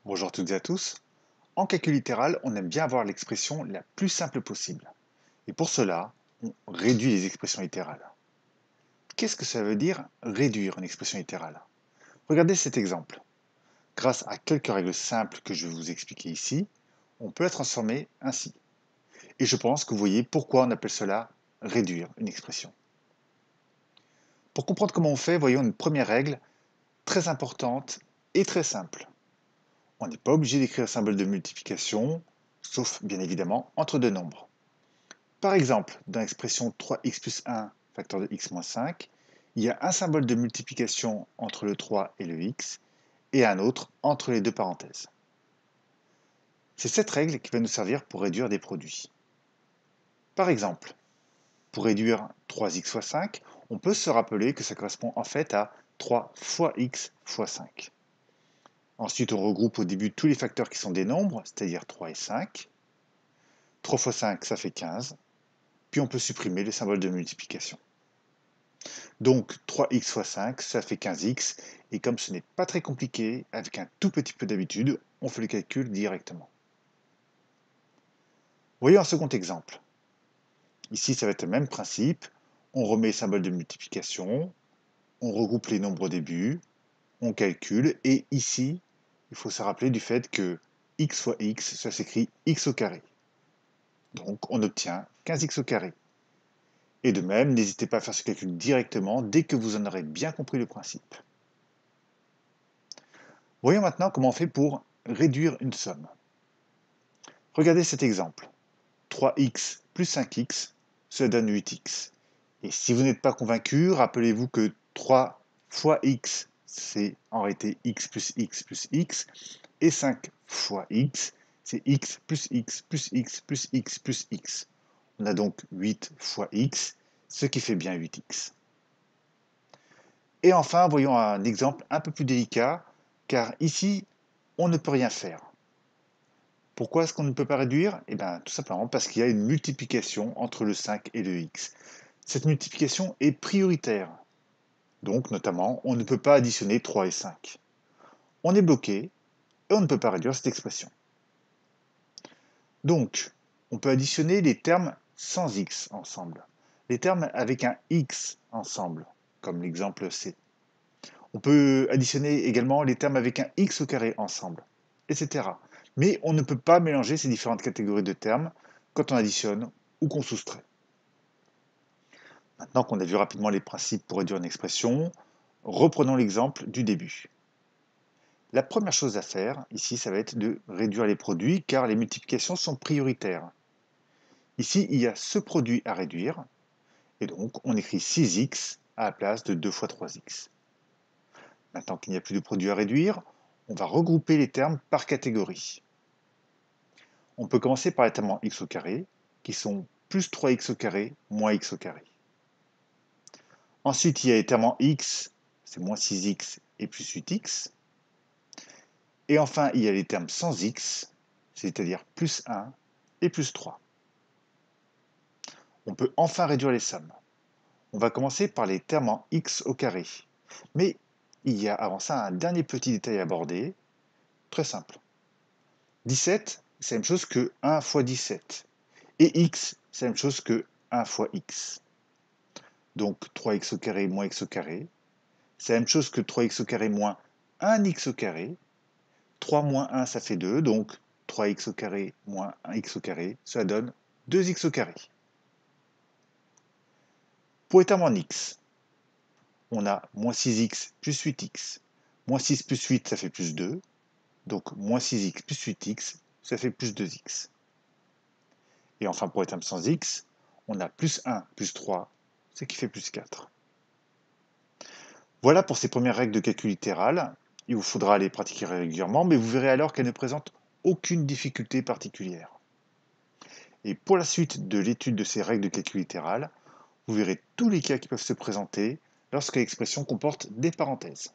Bonjour à toutes et à tous. En calcul littéral, on aime bien avoir l'expression la plus simple possible. Et pour cela, on réduit les expressions littérales. Qu'est-ce que ça veut dire réduire une expression littérale? Regardez cet exemple. Grâce à quelques règles simples que je vais vous expliquer ici, on peut la transformer ainsi. Et je pense que vous voyez pourquoi on appelle cela réduire une expression. Pour comprendre comment on fait, voyons une première règle très importante et très simple. On n'est pas obligé d'écrire un symbole de multiplication, sauf bien évidemment entre deux nombres. Par exemple, dans l'expression 3x plus 1 facteur de x moins 5, il y a un symbole de multiplication entre le 3 et le x, et un autre entre les deux parenthèses. C'est cette règle qui va nous servir pour réduire des produits. Par exemple, pour réduire 3x fois 5, on peut se rappeler que ça correspond en fait à 3 fois x fois 5. Ensuite, on regroupe au début tous les facteurs qui sont des nombres, c'est-à-dire 3 et 5. 3 fois 5, ça fait 15. Puis on peut supprimer le symbole de multiplication. Donc 3x fois 5, ça fait 15x. Et comme ce n'est pas très compliqué, avec un tout petit peu d'habitude, on fait le calcul directement. Voyons un second exemple. Ici, ça va être le même principe. On remet le symbole de multiplication, on regroupe les nombres au début, on calcule, et ici, il faut se rappeler du fait que x fois x, ça s'écrit x au carré. Donc on obtient 15x au carré. Et de même, n'hésitez pas à faire ce calcul directement dès que vous en aurez bien compris le principe. Voyons maintenant comment on fait pour réduire une somme. Regardez cet exemple. 3x plus 5x, cela donne 8x. Et si vous n'êtes pas convaincu, rappelez-vous que 3 fois x, c'est en réalité x plus x plus x, et 5 fois x, c'est x plus x plus x plus x plus x. On a donc 8 fois x, ce qui fait bien 8x. Et enfin, voyons un exemple un peu plus délicat, car ici, on ne peut rien faire. Pourquoi est-ce qu'on ne peut pas réduire? Eh bien, tout simplement parce qu'il y a une multiplication entre le 5 et le x. Cette multiplication est prioritaire. Donc, notamment, on ne peut pas additionner 3 et 5. On est bloqué et on ne peut pas réduire cette expression. Donc, on peut additionner les termes sans x ensemble, les termes avec un x ensemble, comme l'exemple C. On peut additionner également les termes avec un x au carré ensemble, etc. Mais on ne peut pas mélanger ces différentes catégories de termes quand on additionne ou qu'on soustrait. Maintenant qu'on a vu rapidement les principes pour réduire une expression, reprenons l'exemple du début. La première chose à faire ici, ça va être de réduire les produits car les multiplications sont prioritaires. Ici, il y a ce produit à réduire et donc on écrit 6x à la place de 2 fois 3x. Maintenant qu'il n'y a plus de produit à réduire, on va regrouper les termes par catégorie. On peut commencer par les termes en x au carré, qui sont plus 3x au carré moins x au carré. Ensuite, il y a les termes en x, c'est moins 6x et plus 8x. Et enfin, il y a les termes sans x, c'est-à-dire plus 1 et plus 3. On peut enfin réduire les sommes. On va commencer par les termes en x au carré. Mais il y a avant ça un dernier petit détail à aborder, très simple. 17, c'est la même chose que 1 fois 17. Et x, c'est la même chose que 1 fois x. Donc 3x au carré moins x au carré, c'est la même chose que 3x au carré moins 1x au carré. 3 moins 1, ça fait 2, donc 3x au carré moins 1x au carré, cela donne 2x au carré. Pour les termes en x, on a moins 6x plus 8x. Moins 6 plus 8, ça fait plus 2. Donc moins 6x plus 8x, ça fait plus 2x. Et enfin, pour les termes sans x, on a plus 1 plus 3, ce qui fait plus 4. Voilà pour ces premières règles de calcul littéral. Il vous faudra les pratiquer régulièrement, mais vous verrez alors qu'elles ne présentent aucune difficulté particulière. Et pour la suite de l'étude de ces règles de calcul littéral, vous verrez tous les cas qui peuvent se présenter lorsque l'expression comporte des parenthèses.